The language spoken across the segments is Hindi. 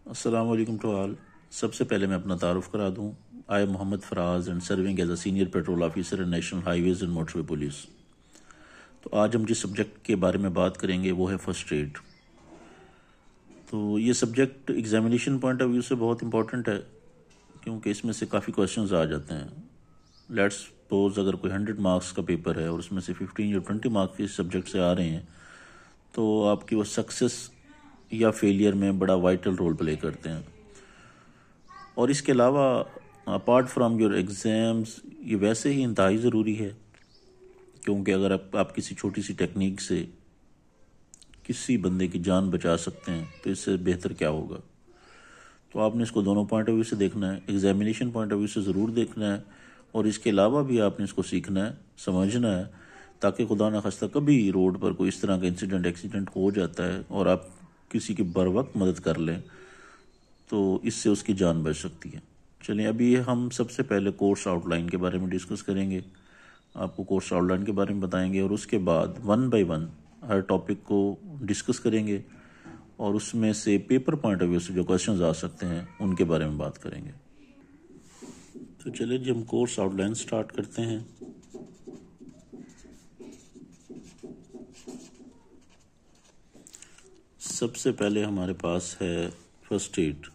अस्सलाम वालेकुम टू ऑल। सबसे पहले मैं अपना तारुफ करा दूं। I am Mohammad Faraz and serving as a senior patrol officer in national highways and motorway police. तो आज हम जिस सब्जेक्ट के बारे में बात करेंगे वो है फर्स्ट एड। तो ये subject examination point of view से बहुत इंपॉर्टेंट है, क्योंकि इसमें से काफ़ी क्वेश्चंस आ जाते हैं। लेट्स सपोज अगर कोई 100 मार्क्स का पेपर है और उसमें से 15 या 20 मार्क्स इस सब्जेक्ट से आ रहे हैं, तो आपकी वो सक्सेस या फेलियर में बड़ा वाइटल रोल प्ले करते हैं। और इसके अलावा अपार्ट फ्रॉम योर एग्ज़ाम्स ये वैसे ही इंतहाई ज़रूरी है, क्योंकि अगर आप किसी छोटी सी टेक्निक से किसी बंदे की जान बचा सकते हैं तो इससे बेहतर क्या होगा। तो आपने इसको दोनों पॉइंट ऑफ व्यू से देखना है, एग्जामिनेशन पॉइंट ऑफ व्यू से ज़रूर देखना है, और इसके अलावा भी आपने इसको सीखना है, समझना है, ताकि खुदा न खास्ता कभी रोड पर कोई इस तरह का एक्सीडेंट हो जाता है और आप किसी की बर वक्त मदद कर लें तो इससे उसकी जान बच सकती है। चलिए, अभी हम सबसे पहले कोर्स आउटलाइन के बारे में डिस्कस करेंगे। आपको कोर्स आउटलाइन के बारे में बताएंगे और उसके बाद 1 बाय 1 हर टॉपिक को डिस्कस करेंगे और उसमें से पेपर पॉइंट ऑफ व्यू से जो क्वेश्चंस आ सकते हैं उनके बारे में बात करेंगे। तो चलिए जी, हम कोर्स आउटलाइन स्टार्ट करते हैं। सबसे पहले हमारे पास है फर्स्ट एड।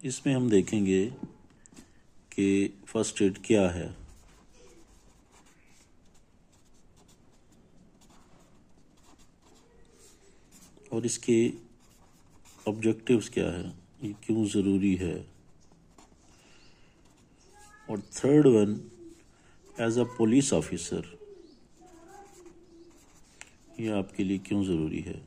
इसमें हम देखेंगे कि फर्स्ट एड क्या है, और इसके ऑब्जेक्टिव्स क्या है, ये क्यों ज़रूरी है, और third one, as a police officer ये आपके लिए क्यों ज़रूरी है।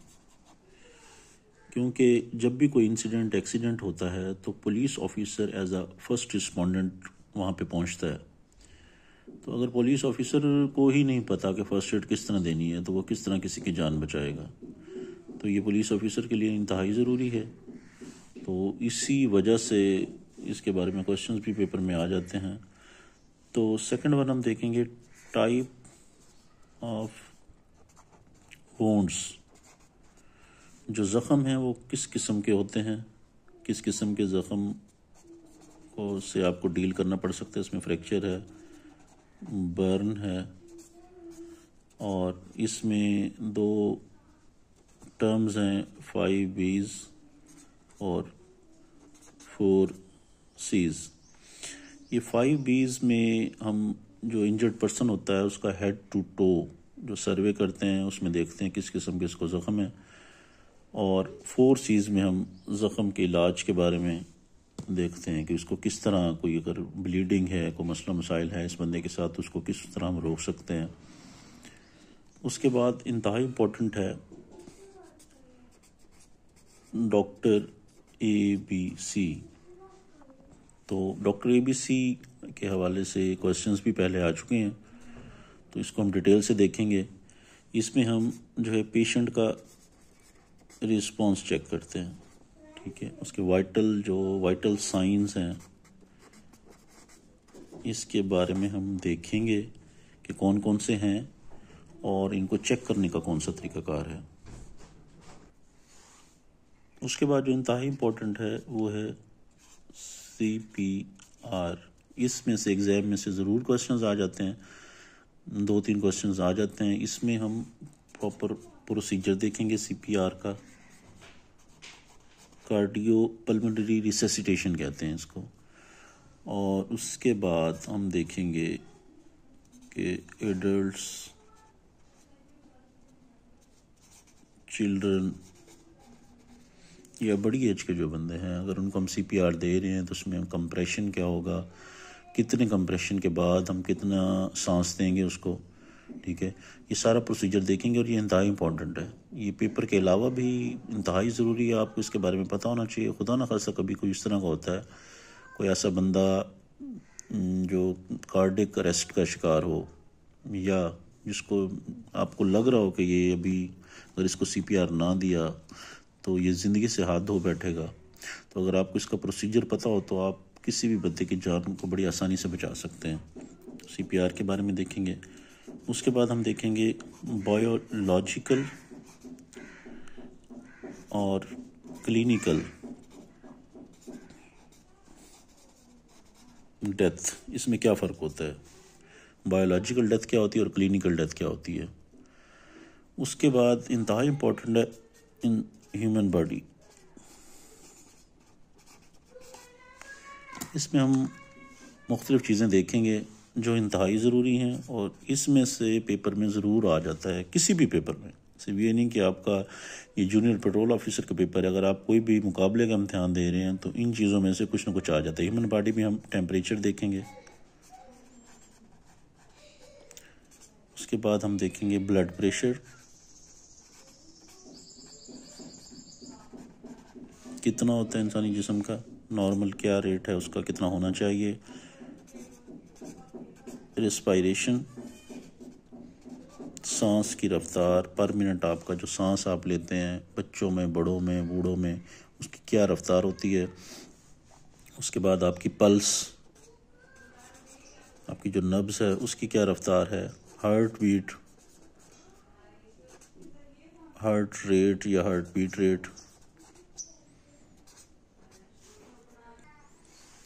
क्योंकि जब भी कोई इंसिडेंट एक्सीडेंट होता है तो police officer as a first respondent वहाँ पे पहुँचता है। तो अगर पुलिस ऑफिसर को ही नहीं पता कि फ़र्स्ट एड किस तरह देनी है तो वो किस तरह किसी की जान बचाएगा। तो ये पुलिस ऑफिसर के लिए इंतहाई ज़रूरी है। तो इसी वजह से इसके बारे में क्वेश्चंस भी पेपर में आ जाते हैं। तो सेकंड वन हम देखेंगे, टाइप ऑफ वुंड्स। जो ज़ख़म हैं वो किस किस्म के होते हैं, किस किस्म के ज़ख़म को से आपको डील करना पड़ सकता है। इसमें फ्रैक्चर है, बर्न है, और इसमें दो टर्म्स हैं, 5 B's और 4 C's। ये 5 B's में हम जो इंजर्ड पर्सन होता है उसका हेड टू टो जो सर्वे करते हैं उसमें देखते हैं किस किस्म के इसको ज़ख़म है, और 4 C's में हम ज़ख़म के इलाज के बारे में देखते हैं कि उसको किस तरह, कोई अगर ब्लीडिंग है, कोई मसला मसाइल है इस बंदे के साथ, उसको किस तरह हम रोक सकते हैं। उसके बाद इंतहाई इम्पोर्टेंट है डॉक्टर ABC। तो डॉक्टर ABC के हवाले से क्वेश्चंस भी पहले आ चुके हैं, तो इसको हम डिटेल से देखेंगे। इसमें हम जो है पेशेंट का रिस्पांस चेक करते हैं, ठीक है। उसके वाइटल साइंस हैं इसके बारे में हम देखेंगे कि कौन कौन से हैं और इनको चेक करने का कौन सा तरीकाकार है। उसके बाद जो इंतहाई इम्पोर्टेंट है वो है CPR। इसमें से एग्ज़ाम में से ज़रूर क्वेश्चंस आ जाते हैं, 2-3 क्वेश्चंस आ जाते हैं। इसमें हम प्रॉपर प्रोसीजर देखेंगे CPR का। कार्डियो पल्मोनरी रिससिटेशन कहते हैं इसको। और उसके बाद हम देखेंगे कि एडल्ट्स, चिल्ड्रन या बड़ी एज के जो बंदे हैं, अगर उनको हम CPR दे रहे हैं तो उसमें कंप्रेशन क्या होगा, कितने कंप्रेशन के बाद हम कितना सांस देंगे उसको, ठीक है। ये सारा प्रोसीजर देखेंगे और ये इंतहाई इम्पोर्टेंट है। ये पेपर के अलावा भी इंतहाई ज़रूरी है, आपको इसके बारे में पता होना चाहिए। खुदा ना खास्ता कभी कोई इस तरह का होता है, कोई ऐसा बंदा जो कार्डियक अरेस्ट का शिकार हो, या जिसको आपको लग रहा हो कि ये अभी अगर इसको CPR ना दिया तो ये ज़िंदगी से हाथ धो बैठेगा। तो अगर आपको इसका प्रोसीजर पता हो तो आप किसी भी बंदे की जान को बड़ी आसानी से बचा सकते हैं। CPR के बारे में देखेंगे। उसके बाद हम देखेंगे बायोलॉजिकल और क्लिनिकल डेथ, इसमें क्या फ़र्क होता है, बायोलॉजिकल डेथ क्या होती है और क्लिनिकल डेथ क्या होती है। उसके बाद इंतहा इम्पोर्टेंट है इन ह्यूमन बॉडी, इसमें हम मुख्तलिफ़ चीज़ें देखेंगे जो इंतहाई ज़रूरी हैं और इसमें से पेपर में ज़रूर आ जाता है, किसी भी पेपर में। सिर्फ ये नहीं कि आपका ये जूनियर पेट्रोल ऑफिसर का पेपर है, अगर आप कोई भी मुकाबले का इम्तहान दे रहे हैं तो इन चीज़ों में से कुछ ना कुछ आ जाता है। ह्यूमन बॉडी में हम टेम्परेचर देखेंगे, उसके बाद हम देखेंगे ब्लड प्रेशर कितना होता है इंसानी जिस्म का, नॉर्मल क्या रेट है उसका, कितना होना चाहिए। रेस्पायरेशन, सांस की रफ्तार पर मिनट, आपका जो सांस आप लेते हैं बच्चों में, बड़ों में, बूढ़ों में, उसकी क्या रफ्तार होती है। उसके बाद आपकी पल्स, आपकी जो नब्ज़ है उसकी क्या रफ्तार है। हार्ट बीट, हार्ट रेट या हार्ट बीट रेट।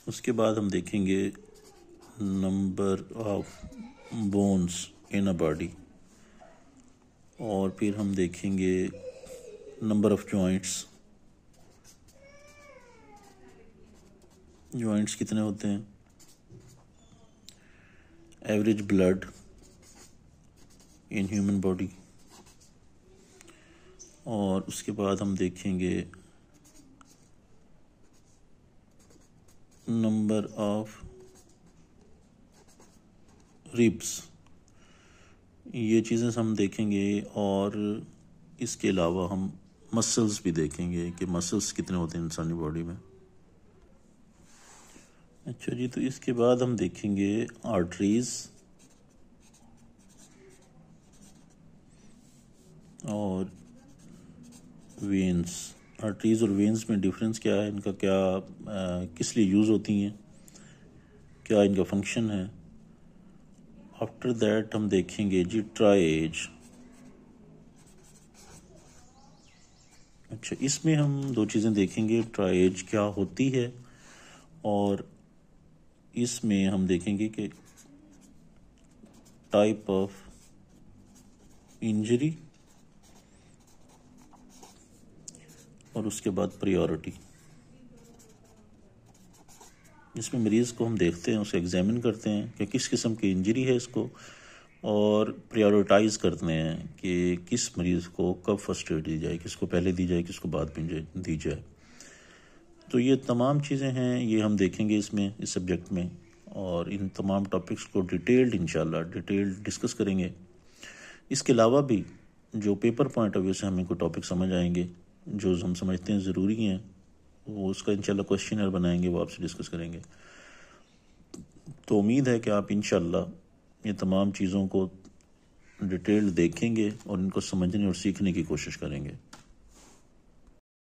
उसके बाद हम देखेंगे number of bones in a body, और फिर हम देखेंगे नंबर ऑफ जॉइंट्स, जॉइंट्स कितने होते हैं। Average blood in human body, और उसके बाद हम देखेंगे नंबर ऑफ रिब्स, ये चीज़ें हम देखेंगे। और इसके अलावा हम मसल्स भी देखेंगे कि मसल्स कितने होते हैं इंसानी बॉडी में। अच्छा जी, तो इसके बाद हम देखेंगे आर्टरीज और वेन्स। आर्टरीज और वेन्स में डिफरेंस क्या है, इनका क्या किस लिए यूज़ होती हैं, क्या इनका फंक्शन है। आफ्टर दैट हम देखेंगे जी ट्राइएज। अच्छा, इसमें हम दो चीज़ें देखेंगे, ट्राइएज क्या होती है और इसमें हम देखेंगे कि टाइप ऑफ इंजरी और उसके बाद प्रायोरिटी। इसमें मरीज़ को हम देखते हैं, उसे एग्जामिन करते हैं कि किस किस्म की इंजरी है इसको, और प्रायोरिटाइज़ करते हैं कि किस मरीज़ को कब फर्स्ट एड दी जाए, किसको पहले दी जाए, किसको बाद में दी जाए। तो ये तमाम चीज़ें हैं, ये हम देखेंगे इसमें, इस सब्जेक्ट में, और इन तमाम टॉपिक्स को इंशाल्लाह डिटेल्ड डिस्कस करेंगे। इसके अलावा भी जो पेपर पॉइंट ऑफ व्यू से हमें कोई टॉपिक समझ आएंगे जो हम समझते हैं ज़रूरी हैं, वो उसका इंशाल्लाह क्वेश्चनर बनाएंगे, वो आपसे डिस्कस करेंगे। तो उम्मीद है कि आप इंशाल्लाह ये तमाम चीज़ों को डिटेल्ड देखेंगे और इनको समझने और सीखने की कोशिश करेंगे।